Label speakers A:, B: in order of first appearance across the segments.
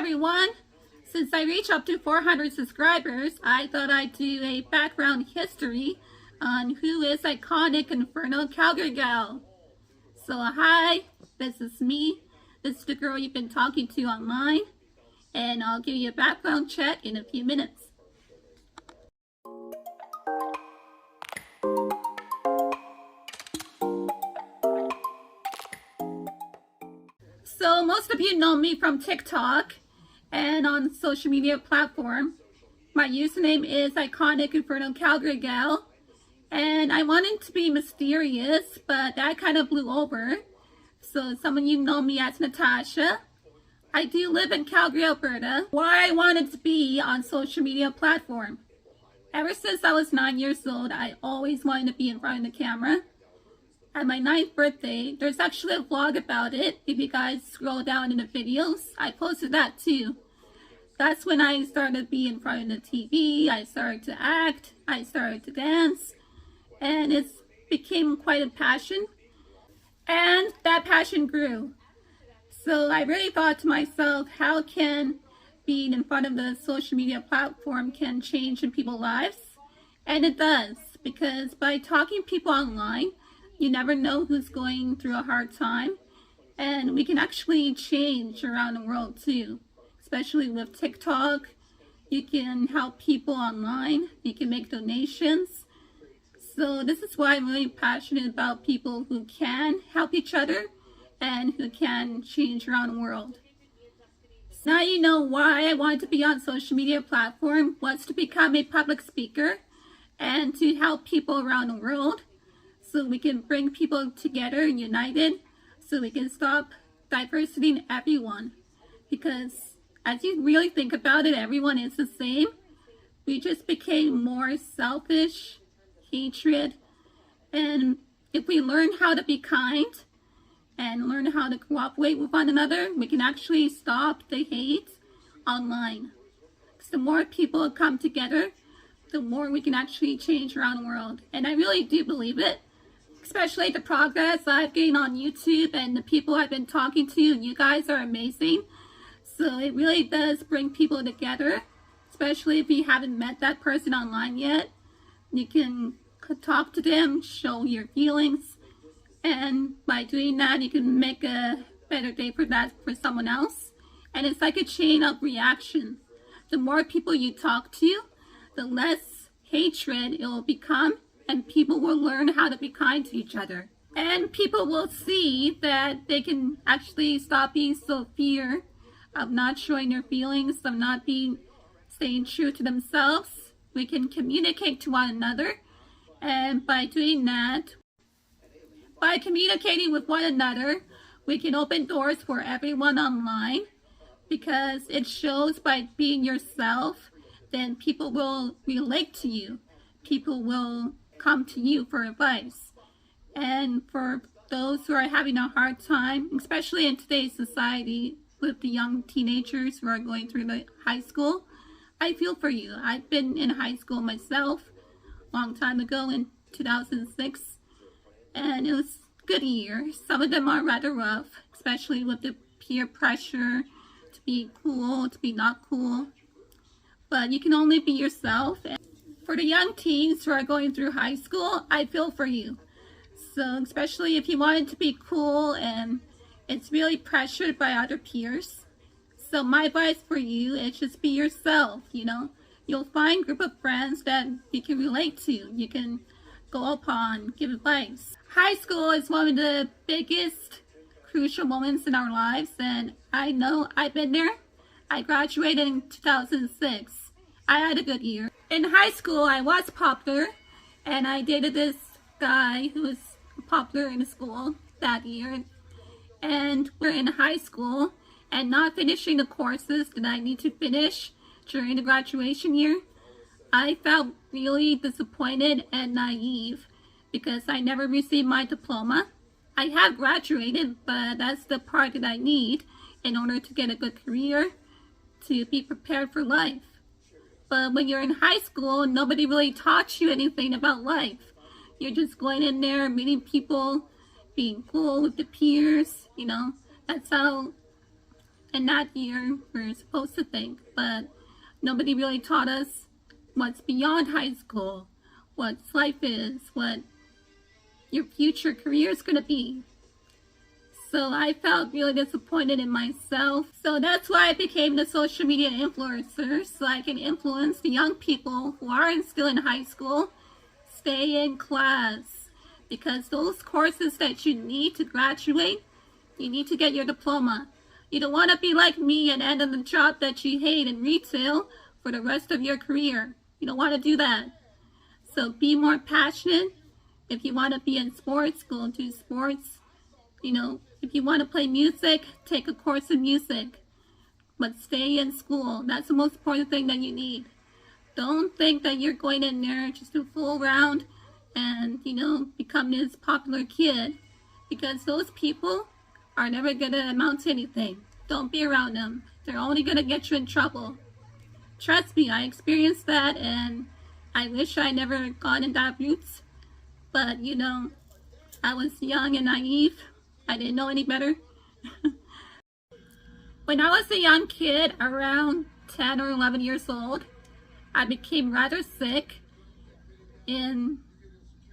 A: everyone! Since I reached up to 400 subscribers, I thought I'd do a background history on who is Iconicinfernocalgarygal. So hi, this is me. This is the girl you've been talking to online, and I'll give you a background check in a few minutes. So most of you know me from TikTok and on social media platform. My username is Iconicinfernocalgarygal, and I wanted to be mysterious, but that kind of blew over. So some of you know me as Natasha. I do live in Calgary, Alberta. Why I wanted to be on social media platform. Ever since I was 9 years old, I always wanted to be in front of the camera. At my 9th birthday, there's actually a vlog about it. If you guys scroll down in the videos, I posted that too. That's when I started to be in front of the TV. I started to act, I started to dance, and it became quite a passion. And that passion grew. So I really thought to myself, how can being in front of the social media platform can change in people's lives? And it does, because by talking to people online, you never know who's going through a hard time, and we can actually change around the world too, especially with TikTok. You can help people online, you can make donations. So this is why I'm really passionate about people who can help each other and who can change around the world. So now you know why I wanted to be on social media platform was to become a public speaker and to help people around the world. So we can bring people together and united, so we can stop diversity in everyone. Because as you really think about it, everyone is the same. We just became more selfish, hatred, and if we learn how to be kind and learn how to cooperate with one another, we can actually stop the hate online. Because the more people come together, the more we can actually change around the world. And I really do believe it. Especially the progress I've gained on YouTube and the people I've been talking to. You guys are amazing. So it really does bring people together. Especially if you haven't met that person online yet. You can talk to them, show your feelings. And by doing that, you can make a better day for someone else. And it's like a chain of reaction. The more people you talk to, the less hatred it will become. And people will learn how to be kind to each other. And people will see that they can actually stop being so fear of not showing their feelings, of not staying true to themselves. We can communicate to one another. And by doing that, by communicating with one another, we can open doors for everyone online. Because it shows by being yourself, then people will relate to you. People will come to you for advice. And for those who are having a hard time, especially in today's society with the young teenagers who are going through the high school, I feel for you. I've been in high school myself a long time ago in 2006, and it was a good year. Some of them are rather rough, especially with the peer pressure to be cool, to be not cool. But you can only be yourself. For the young teens who are going through high school, I feel for you. So especially if you wanted to be cool and it's really pressured by other peers. So my advice for you is just be yourself, you know. You'll find a group of friends that you can relate to. You can go upon, give advice. High school is one of the biggest crucial moments in our lives, and I know I've been there. I graduated in 2006. I had a good year. In high school, I was popular, and I dated this guy who was popular in school that year. And we're in high school and not finishing the courses that I need to finish during the graduation year. I felt really disappointed and naive because I never received my diploma. I have graduated, but that's the part that I need in order to get a good career, to be prepared for life. But when you're in high school, nobody really taught you anything about life. You're just going in there, meeting people, being cool with the peers, you know. That's how in that year we're supposed to think, but nobody really taught us what's beyond high school, what life is, what your future career is going to be. So I felt really disappointed in myself. So that's why I became the social media influencer, so I can influence the young people who are still in high school. Stay in class, because those courses that you need to graduate, you need to get your diploma. You don't want to be like me and end on the job that you hate in retail for the rest of your career. You don't want to do that. So be more passionate. If you want to be in sports, go do sports. You know, if you want to play music, take a course in music. But stay in school. That's the most important thing that you need. Don't think that you're going in there just to fool around and, you know, become this popular kid. Because those people are never going to amount to anything. Don't be around them. They're only going to get you in trouble. Trust me, I experienced that, and I wish I never gone in that route. But, you know, I was young and naive. I didn't know any better. When I was a young kid, around 10 or 11 years old, I became rather sick in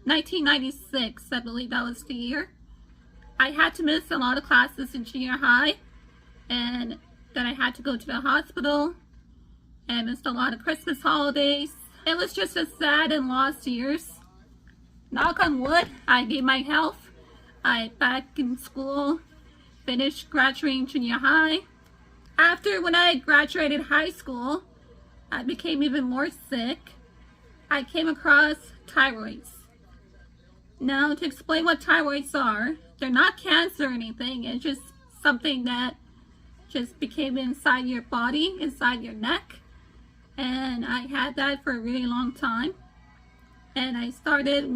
A: 1996, I believe that was the year. I had to miss a lot of classes in junior high, and then I had to go to the hospital, and I missed a lot of Christmas holidays. It was just a sad and lost years. Knock on wood, I gained my health. I back in school, finished graduating junior high. After when I graduated high school, I became even more sick. I came across thyroids. Now, to explain what thyroids are, they're not cancer or anything. It's just something that just became inside your body, inside your neck. And I had that for a really long time. And I started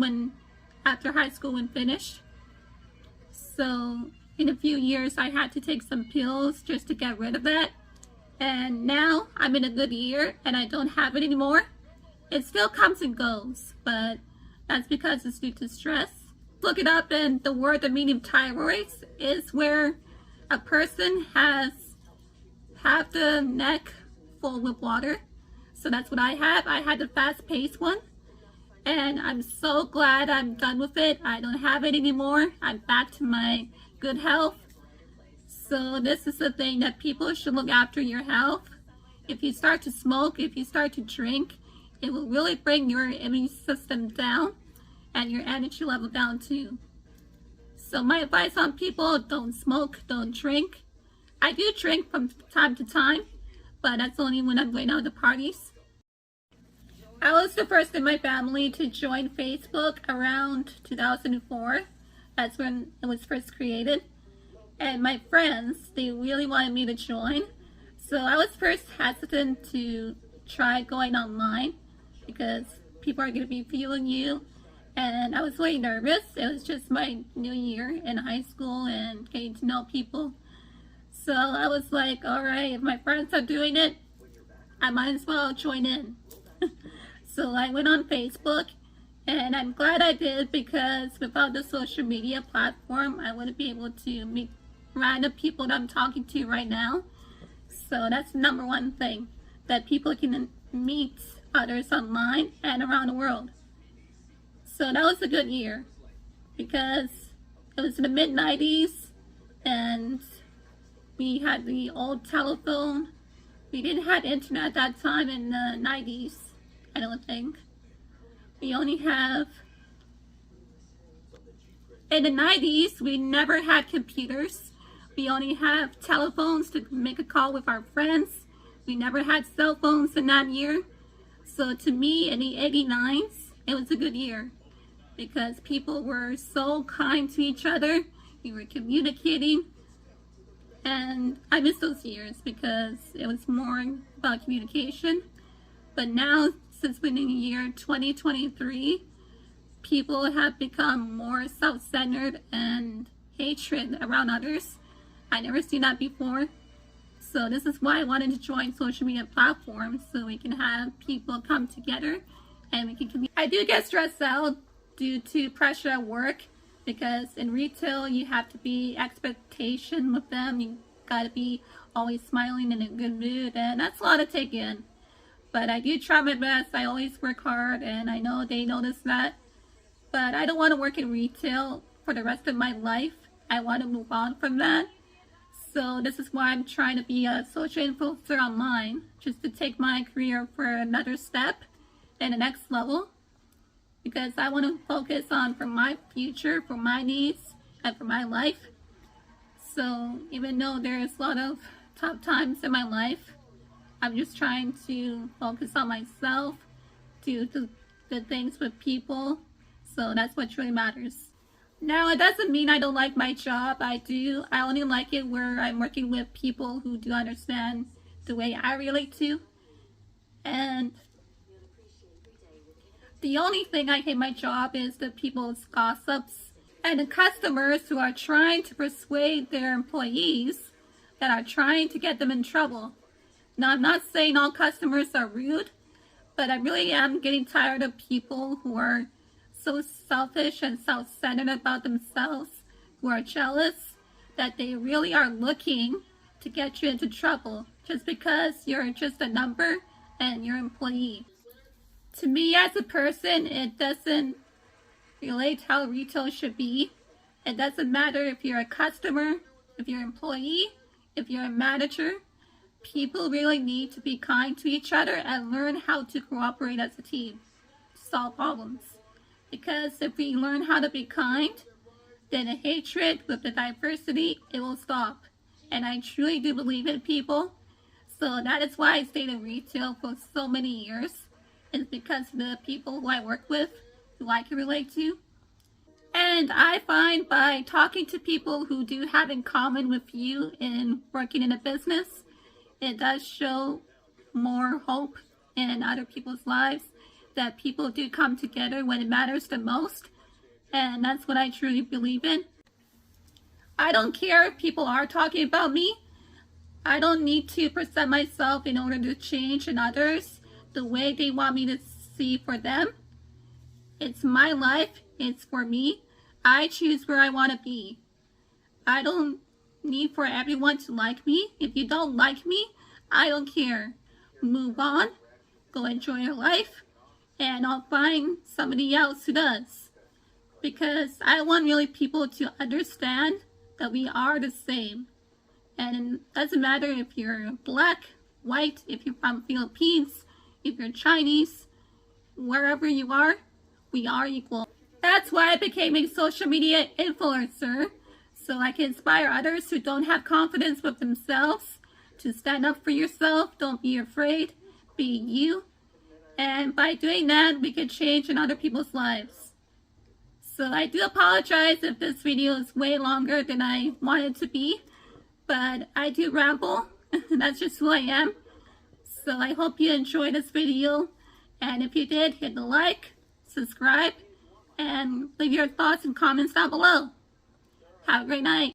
A: after high school when finished. So in a few years, I had to take some pills just to get rid of that. And now I'm in a good year and I don't have it anymore. It still comes and goes, but that's because it's due to stress. Look it up, and the meaning of thyroids is where a person has half the neck full with water. So that's what I have. I had the fast-paced one, and I'm so glad I'm done with it. I don't have it anymore. I'm back to my good health. So this is the thing, that people should look after your health. If you start to smoke, if you start to drink, it will really bring your immune system down and your energy level down too. So my advice on people, don't smoke, don't drink. I do drink from time to time, but that's only when I'm going out to parties. I was the first in my family to join Facebook around 2004. That's when it was first created. And my friends, they really wanted me to join. So I was first hesitant to try going online because people are going to be feeling you. And I was really nervous. It was just my new year in high school and getting to know people. So I was like, all right, if my friends are doing it, I might as well join in. So I went on Facebook, and I'm glad I did, because without the social media platform, I wouldn't be able to meet random people that I'm talking to right now. So that's the number one thing, that people can meet others online and around the world. So that was a good year, because it was in the mid-90s, and we had the old telephone. We didn't have internet at that time in the 90s, I don't think. We only have... In the 90s, we never had computers. We only have telephones to make a call with our friends. We never had cell phones in that year. So to me, in the 89s, it was a good year, because people were so kind to each other. We were communicating. And I miss those years because it was more about communication. But now, since we're in the year 2023, people have become more self-centered and hatred around others. I never seen that before. So this is why I wanted to join social media platforms, so we can have people come together and we can communicate. I do get stressed out due to pressure at work, because in retail you have to be expectation with them. You gotta be always smiling and in a good mood, and that's a lot to take in. But I do try my best. I always work hard, and I know they notice that. But I don't want to work in retail for the rest of my life. I want to move on from that. So this is why I'm trying to be a social influencer online, just to take my career for another step and the next level. Because I want to focus on for my future, for my needs, and for my life. So even though there's a lot of tough times in my life, I'm just trying to focus on myself, do the things with people. So that's what really matters. Now, it doesn't mean I don't like my job. I do. I only like it where I'm working with people who do understand the way I relate to. And the only thing I hate my job is the people's gossips and the customers who are trying to persuade their employees that are trying to get them in trouble. Now, I'm not saying all customers are rude, but I really am getting tired of people who are so selfish and self-centered about themselves, who are jealous, that they really are looking to get you into trouble just because you're just a number and you're an employee. To me as a person, it doesn't relate how retail should be. It doesn't matter if you're a customer, if you're an employee, if you're a manager. People really need to be kind to each other and learn how to cooperate as a team to solve problems. Because if we learn how to be kind, then the hatred with the diversity, it will stop. And I truly do believe in people. So that is why I stayed in retail for so many years. It's because of the people who I work with, who I can relate to. And I find by talking to people who do have in common with you in working in a business, it does show more hope in other people's lives, that people do come together when it matters the most. And that's what I truly believe in. I don't care if people are talking about me. I don't need to present myself in order to change in others the way they want me to see for them. It's my life. It's for me. I choose where I want to be. I don't need for everyone to like me. If you don't like me, I don't care. Move on. Go enjoy your life. And I'll find somebody else who does. Because I want really people to understand that we are the same. And it doesn't matter if you're black, white, if you're from Philippines, if you're Chinese, wherever you are, we are equal. That's why I became a social media influencer, so I can inspire others who don't have confidence with themselves to stand up for yourself. Don't be afraid, be you. And by doing that, we can change in other people's lives. So I do apologize if this video is way longer than I wanted it to be, but I do ramble. That's just who I am. So I hope you enjoyed this video, and if you did, hit the like, subscribe, and leave your thoughts and comments down below. Have a great night.